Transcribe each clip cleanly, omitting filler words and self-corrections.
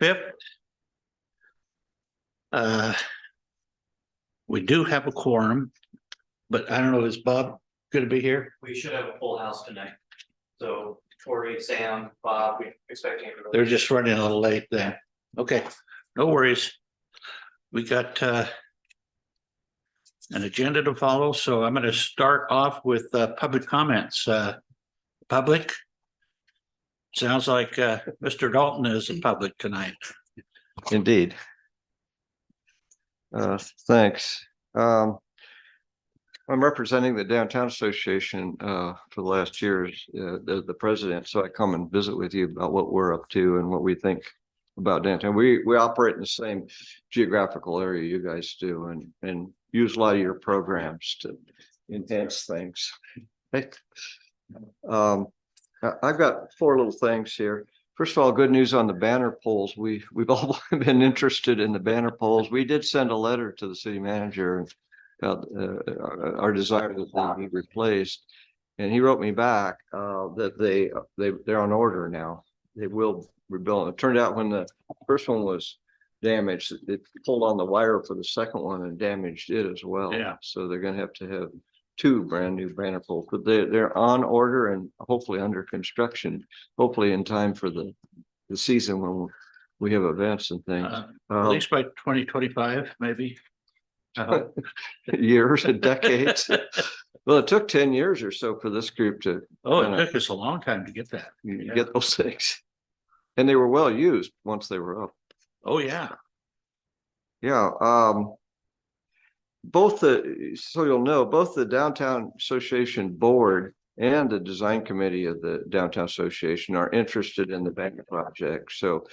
5th. We do have a quorum, but I don't know, is Bob going to be here? We should have a full house tonight. So Tori, Sam, Bob, we expecting. They're just running a little late then. Okay, no worries. We got an agenda to follow, so I'm going to start off with public comments. Public? Sounds like Mr. Dalton is in public tonight. Indeed. Thanks. I'm representing the Downtown Association for the last years, the president. So I come and visit with you about what we're up to and what we think about downtown. We operate in the same geographical area you guys do, and use a lot of your programs to enhance things. I've got 4 little things here. First of all, good news on the banner polls. We've all been interested in the banner polls. We did send a letter to the city manager about our desire that they be replaced, and he wrote me back that they're on order now. They will rebuild. It turned out when the first one was damaged, it pulled on the wire for the second one and damaged it as well. Yeah. So they're going to have 2 brand new banner poles, but they're on order and hopefully under construction, hopefully in time for the season when we have events and things. At least by 2025, maybe. Years and decades. Well, it took 10 years or so for this group to It took us a long time to get that. get those things. And they were well used once they were up. Oh, yeah. Yeah. So you'll know, both the Downtown Association board and the design committee of the Downtown Association are interested in the bank project. So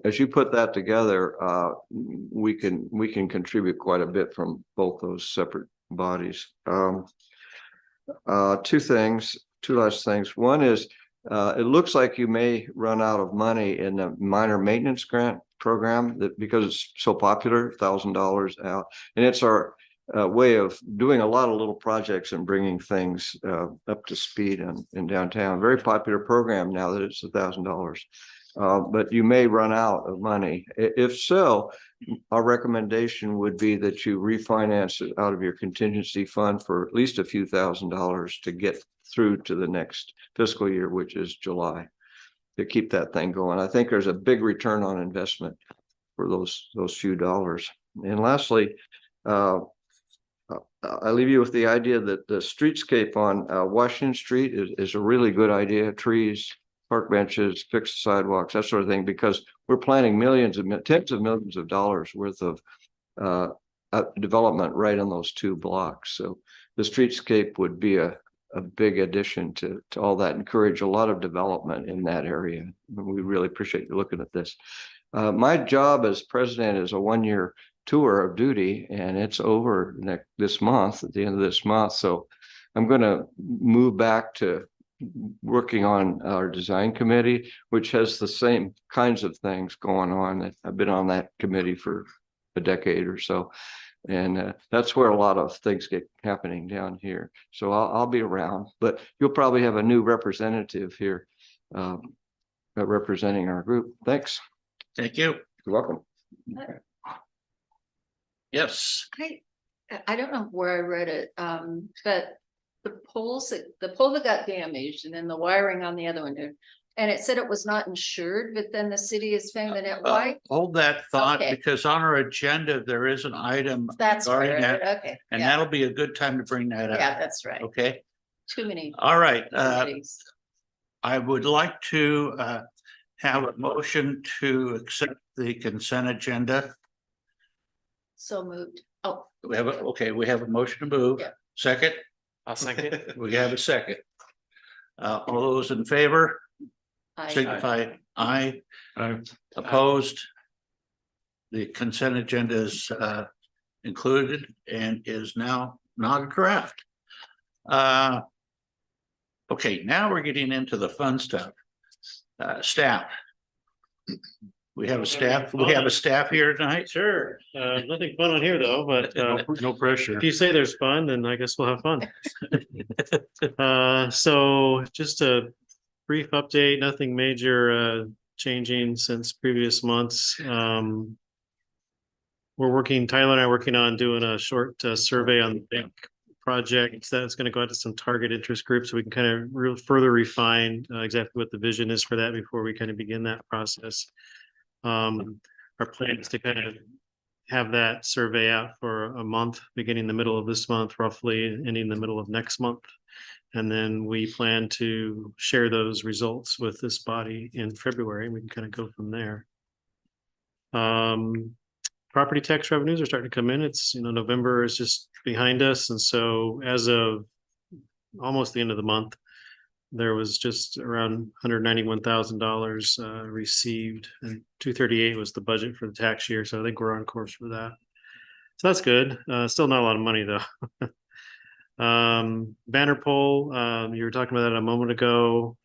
as you put that together, we can contribute quite a bit from both those separate bodies. 2 last things. One is, it looks like you may run out of money in the minor maintenance grant program because it's so popular, $1,000 out. And it's our way of doing a lot of little projects and bringing things up to speed in downtown. Very popular program now that it's $1,000. But you may run out of money. If so, our recommendation would be that you refinance it out of your contingency fund for at least a few $1,000s to get through to the next fiscal year, which is July, to keep that thing going. I think there's a big return on investment for those few dollars. And lastly, I leave you with the idea that the streetscape on Washington Street is a really good idea. Trees, park benches, fixed sidewalks, that sort of thing, because we're planning tens of millions of dollars worth of development right on those 2 blocks. So the streetscape would be a big addition to all that, encourage a lot of development in that area. We really appreciate you looking at this. My job as president is a 1-year tour of duty, and it's over this month, at the end of this month. So I'm going to move back to working on our design committee, which has the same kinds of things going on. I've been on that committee for a decade or so, and that's where a lot of things get happening down here. So I'll be around, but you'll probably have a new representative here representing our group. Thanks. Thank you. You're welcome. Yes. I don't know where I read it, but the pole that got damaged and then the wiring on the other one, and it said it was not insured, but then the city is paying the net. Why? Hold that thought, Okay. because on our agenda, there is an item. That's right. regarding that, Okay. And Yeah. that'll be a good time to bring that up. Yeah, that's right. Okay. Too many. All right. committees. I would like to have a motion to accept the consent agenda. So moved. Oh, We have a motion to move. Yeah. Second. I'll second. We have a second. All those in favor signify aye. Opposed. The consent agenda is included and is now not a draft. Okay, now we're getting into the fun stuff. Staff. We have a staff here tonight. Sure. Nothing fun on here though, but no pressure. if you say there's fun, then I guess we'll have fun. So just a brief update, nothing major changing since previous months. Tyler and I are working on doing a short survey on the bank project that's going to go out to some target interest groups so we can kind of further refine exactly what the vision is for that before we kind of begin that process. Our plan is to kind of have that survey out for a month, beginning the middle of this month, roughly ending the middle of next month. And then we plan to share those results with this body in February. We can kind of go from there. Property tax revenues are starting to come in. It's, November is just behind us. And so as of almost the end of the month, there was just around $191,000 received, and 238 was the budget for the tax year. So I think we're on course for that. So that's good. Still not a lot of money though. Banner pole, you were talking about that a moment ago.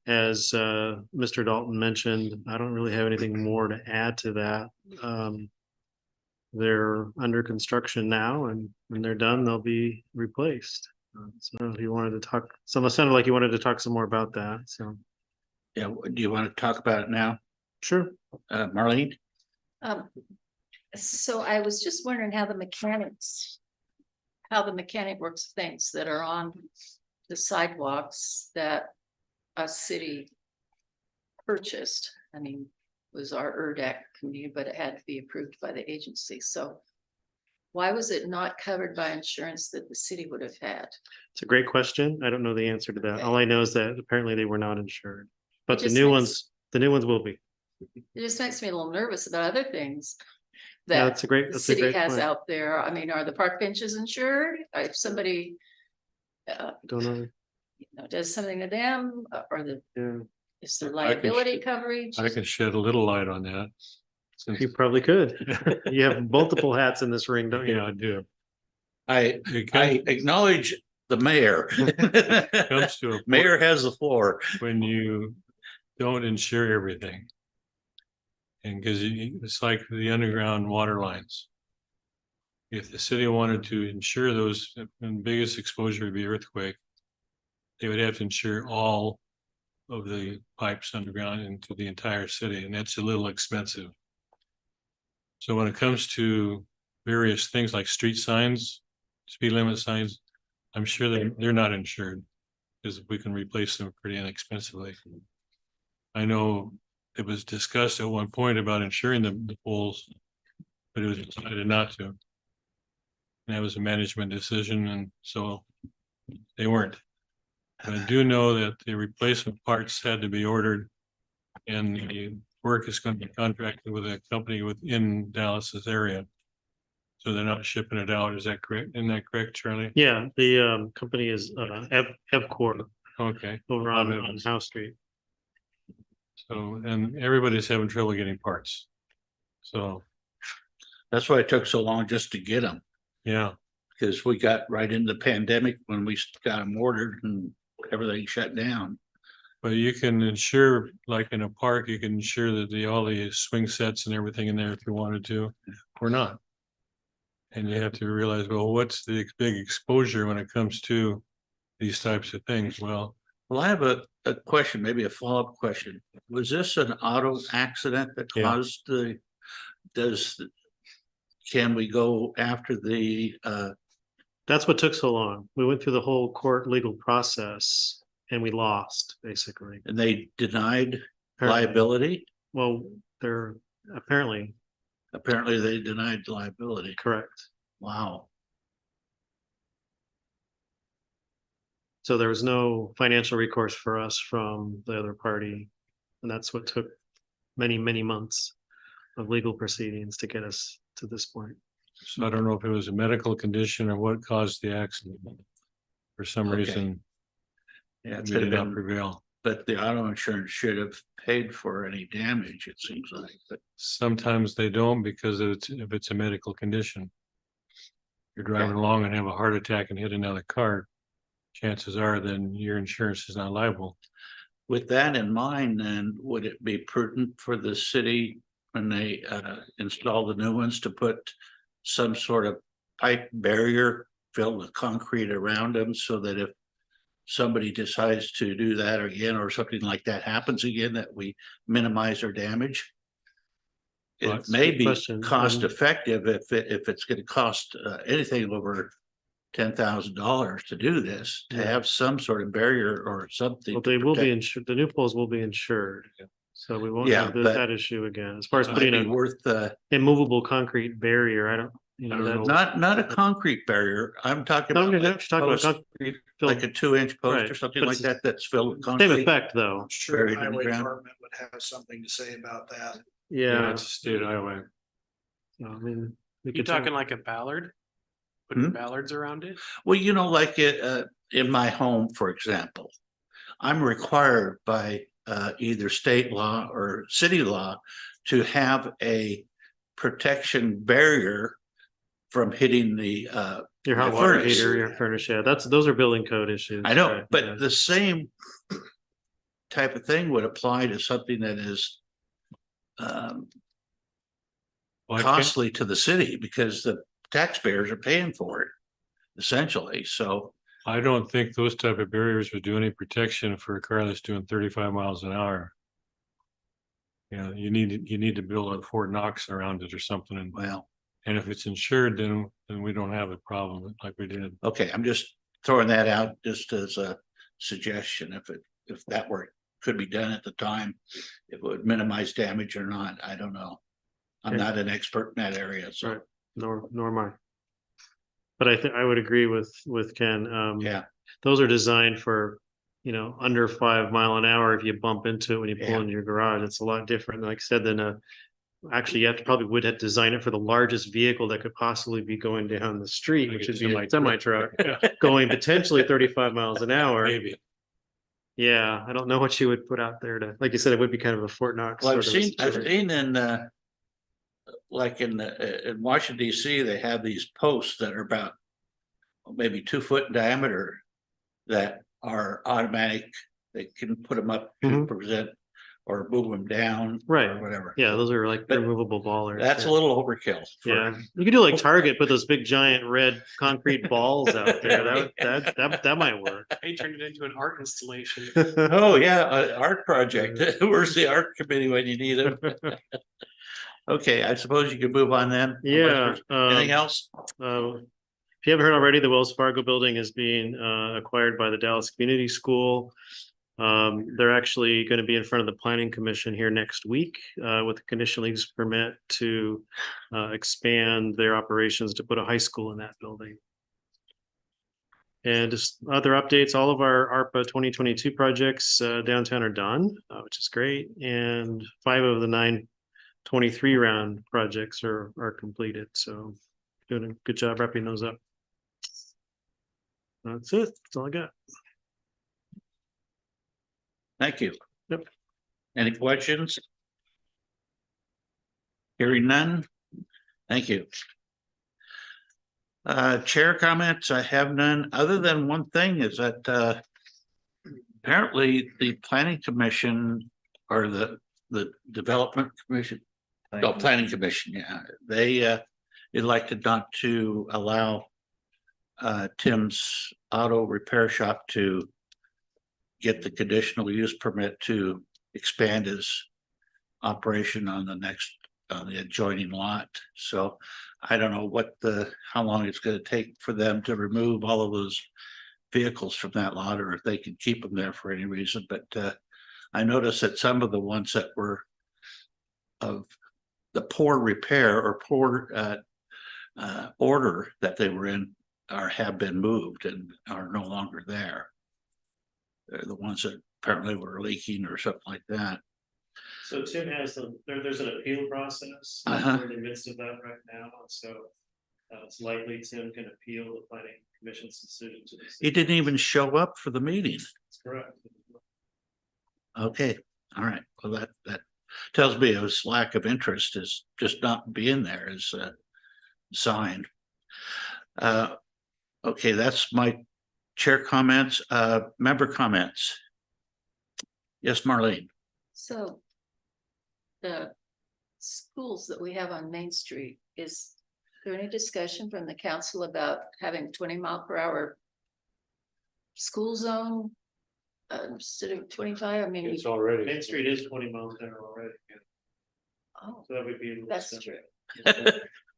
As Mr. Dalton mentioned, I don't really have anything more to add to that. They're under construction now, and when they're done, they'll be replaced. So if you wanted to talk, it sounded like you wanted to talk some more about that. So Yeah, do you want to talk about it now? sure. Marlene? So I was just wondering how the mechanic works things that are on the sidewalks that a city purchased. I mean, it was our ERDAC committee, but it had to be approved by the agency. So why was it not covered by insurance that the city would have had? It's a great question. I don't know the answer to that. Okay. All I know is that apparently they were not insured, but It the just new makes- ones will be. It just makes me a little nervous about other things Yeah, that that's a great, the that's a city great has point. out there. I mean, are the park benches insured? If somebody Don't know. does something to them, or Yeah, is there I can liability coverage? I can shed a little light on that. Since, you probably could. You have multiple hats in this ring, don't you? yeah, I do. I It acknowledge the mayor. comes to a point Mayor has the floor. when you don't insure everything. And because it's like the underground water lines. If the city wanted to insure those, and biggest exposure would be earthquake, they would have to insure all of the pipes underground into the entire city, and that's a little expensive. So when it comes to various things like street signs, speed limit signs, I'm sure they're not insured because we can replace them pretty inexpensively. I know it was discussed at one point about insuring the poles, but it was decided not to. And that was a management decision, and so they weren't. But I do know that the replacement parts had to be ordered, and the work is going to be contracted with a company within Dallas's area. So they're not shipping it out. Is that correct? Isn't that correct, Charlie? Yeah, the company is Evcor Okay. over on House Street. So, and everybody's having trouble getting parts. So, That's why it took so long just to get them, yeah, because we got right in the pandemic when we got them ordered and everything shut down. but you can insure, like in a park, you can insure that all the swing sets and everything in there if you wanted to, or not. And you have to realize, well, what's the big exposure when it comes to these types of things? Well, I have a question, maybe a follow-up question. Was this an auto accident that Yeah. caused can we go after the, That's what took so long. We went through the whole court legal process and we lost, basically. and they denied Apparently. liability? Well, they're apparently Apparently they denied liability. correct. Wow. So there was no financial recourse for us from the other party. And that's what took many, many months of legal proceedings to get us to this point. so I don't know if it was a medical condition or what caused the accident. For some Okay. reason, Yeah, it we should did have not been, prevail. but the auto insurance should have paid for any damage, it seems like, but Sometimes they don't because if it's a medical condition. You're driving along and have a heart attack and hit another car. Chances are then your insurance is not liable. with that in mind, then would it be prudent for the city when they install the new ones to put some sort of pipe barrier filled with concrete around them so that if somebody decides to do that again, or something like that happens again, that we minimize our damage. Well, It that's a may good be question. cost effective if it's gonna cost anything over $10,000 to do this, to Yeah. have some sort of barrier or something. Well, to they will be protect- insured, the new poles will be insured. So we won't Yeah, have but that issue again. As far as It might putting be a worth, immovable concrete barrier, I don't, I don't know. not a concrete barrier. I'm talking No, about you're like not talking about post, concrete like filled, a 2-inch post or Right, something but like it's that, that's filled with same concrete. effect though. I'm sure Buried the in the highway ground. department would have something to say about that. Yeah, Yeah. it's a state highway. I mean, we You could talking like a ballard? Putting Hmm? ballards around it? Well, like in my home, for example, I'm required by either state law or city law to have a protection barrier from hitting the your hot the water furnace. heater, your furnace, yeah, those are building code issues. I know, right, yeah. but the same type of thing would apply to something that is Why can't- costly to the city, because the taxpayers are paying for it, essentially. So I don't think those type of barriers would do any protection for a car that's doing 35 miles an hour. You need to build a Fort Knox around it or something, well, and if it's insured, then we don't have a problem like we did. okay, I'm just throwing that out just as a suggestion. If that were, could be done at the time, it would minimize damage or not, I don't know. I'm Okay. not an expert in that area, so, Right. Nor am I. But I think I would agree with Ken. yeah, Those are designed for, under 5 mile an hour. If you bump into it when you pull Yeah. into your garage, it's a lot different, like I said, than actually, you would have to design it for the largest vehicle that could possibly be going down the street, Like which a would be a semi semi-truck, Yeah, going potentially 35 miles an hour. maybe. Yeah, I don't know what you would put out there to, like you said, it would be kind of a Fort Knox. well, I've sort of a seen situation. in like in Washington DC, they have these posts that are about maybe 2 foot in diameter that are automatic. They can put them up to Mhm. present or move them down. Right. Or whatever. Yeah, those are like But removable ballers. That's a yeah. little overkill. Yeah, you could do like Target, put those big giant red concrete balls out there. That might work. They turned it into an art installation. Oh, yeah, art project. Where's the art committee when you need them? Okay, I suppose you could move on then. Yeah. Anything else? If you haven't heard already, the Wells Fargo building is being acquired by the Dallas Community School. They're actually going to be in front of the Planning Commission here next week with a conditional use permit to expand their operations to put a high school in that building. And just other updates, all of our ARPA 2022 projects downtown are done, which is great. And 5 of the 9 23 round projects are completed. So doing a good job wrapping those up. That's it. That's all I got. Thank you. Yep. Any questions? Hearing none. Thank you. Chair comments, I have none, other than one thing is that apparently the planning commission or the development commission, planning commission, yeah, they elected not to allow Tim's auto repair shop to get the conditional use permit to expand his operation on the adjoining lot. So I don't know how long it's gonna take for them to remove all of those vehicles from that lot, or if they can keep them there for any reason, but I noticed that some of the ones that were of the poor repair or poor order that they were in have been moved and are no longer there. They're the ones that apparently were leaking or something like that. So Tim has there's an appeal process. Uh-huh. We're in the midst of that right now. So it's likely Tim can appeal the planning commission's decision to this. He didn't even show up for the meeting. That's correct. Okay, all right. Well, that tells me his lack of interest is just not being there is a sign. Okay, that's my chair comments, member comments. Yes, Marlene. So the schools that we have on Main Street, is there any discussion from the council about having 20 mile per hour school zone. Instead of 25, I mean, It's already. Main Street is 20 miles an hour already. oh, So that would be. that's true.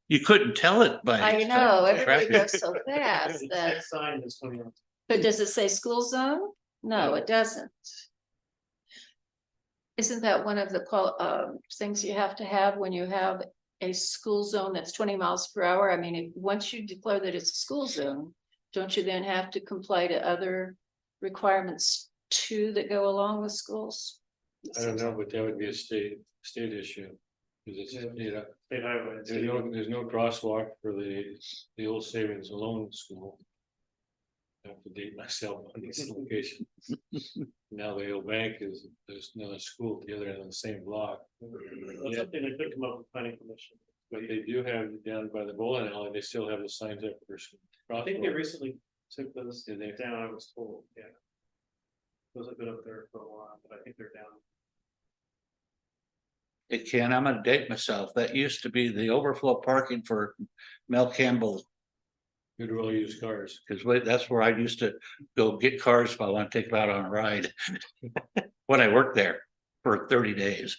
You couldn't tell it by. I know, everybody traffic. goes so fast that, That sign is 20 miles. but does it say school zone? No, it doesn't. Isn't that one of the things you have to have when you have a school zone that's 20 miles per hour? I mean, once you declare that it's a school zone, don't you then have to comply to other requirements too that go along with schools? I don't know, but that would be a state issue. Cause it's, you know, State highway. there's no crosswalk for the old savings and loan school. I have to date myself on this location. Now the old bank there's another school together in the same block. That's something that could come up with planning commission. But they do have down by the bowling alley, they still have the signs up for. I think they recently took those Did they? down, I was told, yeah. Those have been up there for a while, but I think they're down. It can, I'm gonna date myself. That used to be the overflow parking for Mel Campbell. Goodwill used cars. Cause that's where I used to go get cars if I want to take them out on a ride. When I worked there for 30 days.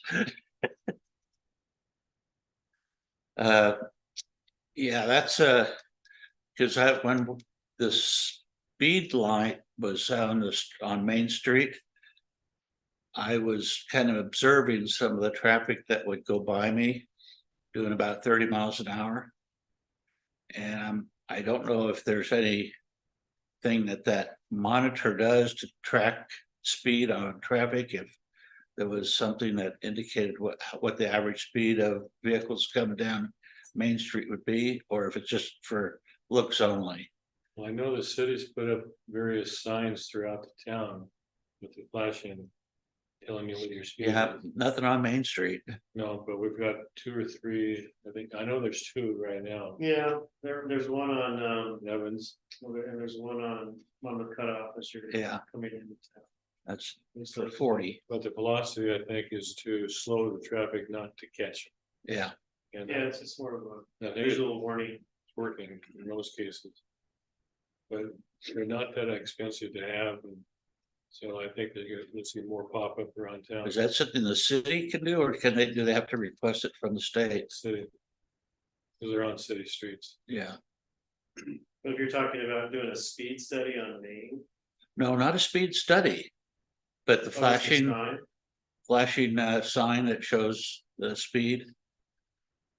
Yeah, that's cause when the speed line was on Main Street. I was kind of observing some of the traffic that would go by me, doing about 30 miles an hour. And I don't know if there's anything that monitor does to track speed on traffic, if there was something that indicated what the average speed of vehicles coming down Main Street would be, or if it's just for looks only. Well, I know the city's put up various signs throughout the town with the flashing, telling you what your speed Yeah, is. nothing on Main Street. No, but we've got 2 or 3, I know there's 2 right now. Yeah, there's one on, Evans, and there's one on the cutoff this year. Yeah. Coming into town. That's for 40. but the philosophy, I think, is to slow the traffic, not to catch Yeah, them. And Yeah, it's just more of a I think visual warning. it's working in most cases. But they're not that expensive to have, and so I think you'll see more pop up around town. is that something the city can do, or do they have to request it from the state? City. Because they're on city streets. Yeah, But if you're talking about doing a speed study on Main. no, not a speed study. But the flashing sign that shows the speed,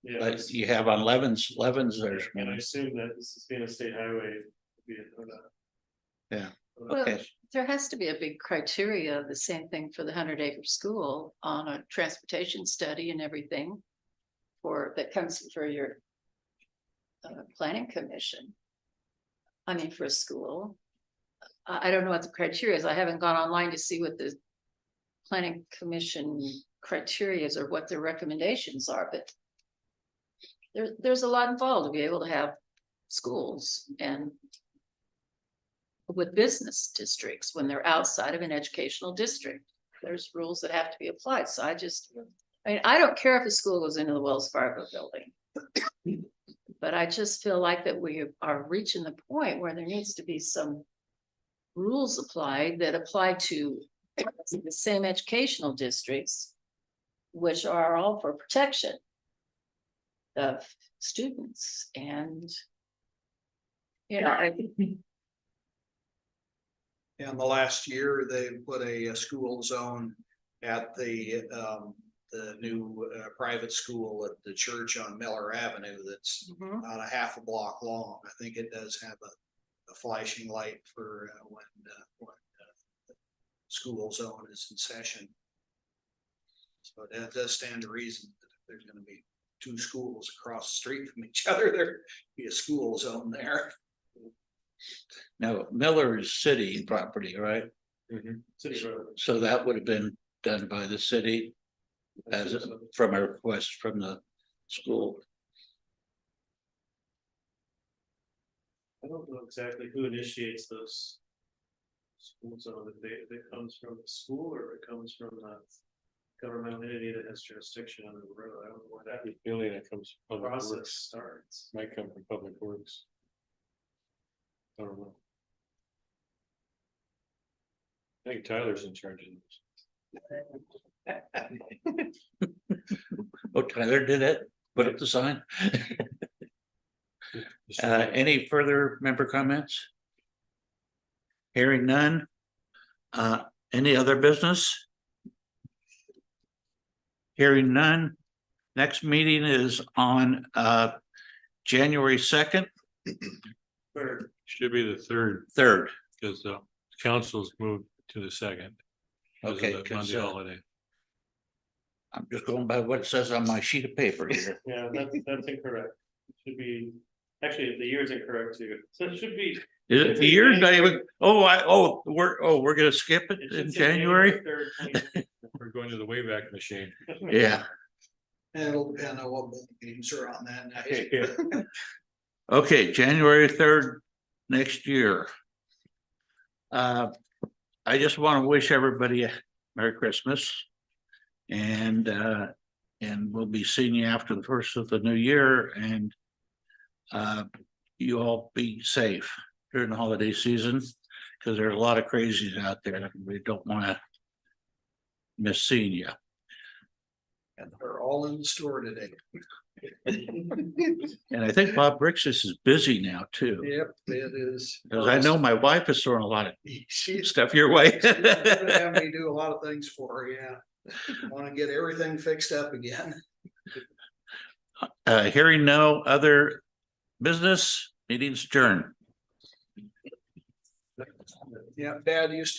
Yeah, like you have on Levens, there's and I one. assume that this is being a state highway. Yeah. Well, Okay, there has to be a big criteria, the same thing for the 100-acre school on a transportation study and everything. That comes for your planning commission. I mean, for a school. I don't know what the criteria is. I haven't gone online to see what the planning commission criteria is or what their recommendations are, but there's a lot involved to be able to have schools and with business districts when they're outside of an educational district. There's rules that have to be applied. So I mean, I don't care if the school goes into the Wells Fargo building. But I just feel like that we are reaching the point where there needs to be some rules applied that apply to the same educational districts, which are all for protection of students and, you know, In the last year, they put a school zone at the new private school at the church on Miller Avenue that's Mhm. about a half a block long. I think it does have a flashing light for when the school zone is in session. So that does stand to reason that if there's gonna be 2 schools across the street from each other, there be a school zone there. now Miller is city property, right? City road. So that would have been done by the city from a request from the school. I don't know exactly who initiates those. School zone, if it comes from the school or it comes from the governmental entity that has jurisdiction on the road. I don't know where that Feeling it comes from public process works, starts. might come from public works. I don't know. I think Tyler's in charge of this. Oh, Tyler did it, put up the sign. Any further member comments? Hearing none. Any other business? Hearing none. Next meeting is on January 2nd. Should be the third, Third. because the council's moved to the second. because of Okay, the 'cause, Monday holiday. I'm just going by what it says on my sheet of paper here. Yeah, that's incorrect. It should be, actually, the year is incorrect too. So it should be. Is it the year? Not even, we're gonna skip it it should in say January? 3rd, 2020. We're going to the Wayback Machine. Yeah, And it'll depend on what both meetings are on that night. okay, January 3rd next year. I just want to wish everybody a Merry Christmas. And we'll be seeing you after the first of the new year, and you all be safe during the holiday season, because there are a lot of crazies out there. We don't want to miss seeing you. And they're all in the store today. And I think Bob Brixis is busy now too, Yep, it is. because I know my wife is throwing a lot of She's stuff your way. having me do a lot of things for her, yeah. Want to get everything fixed up again. Hearing no other business, meetings adjourned. Yeah, Dad used to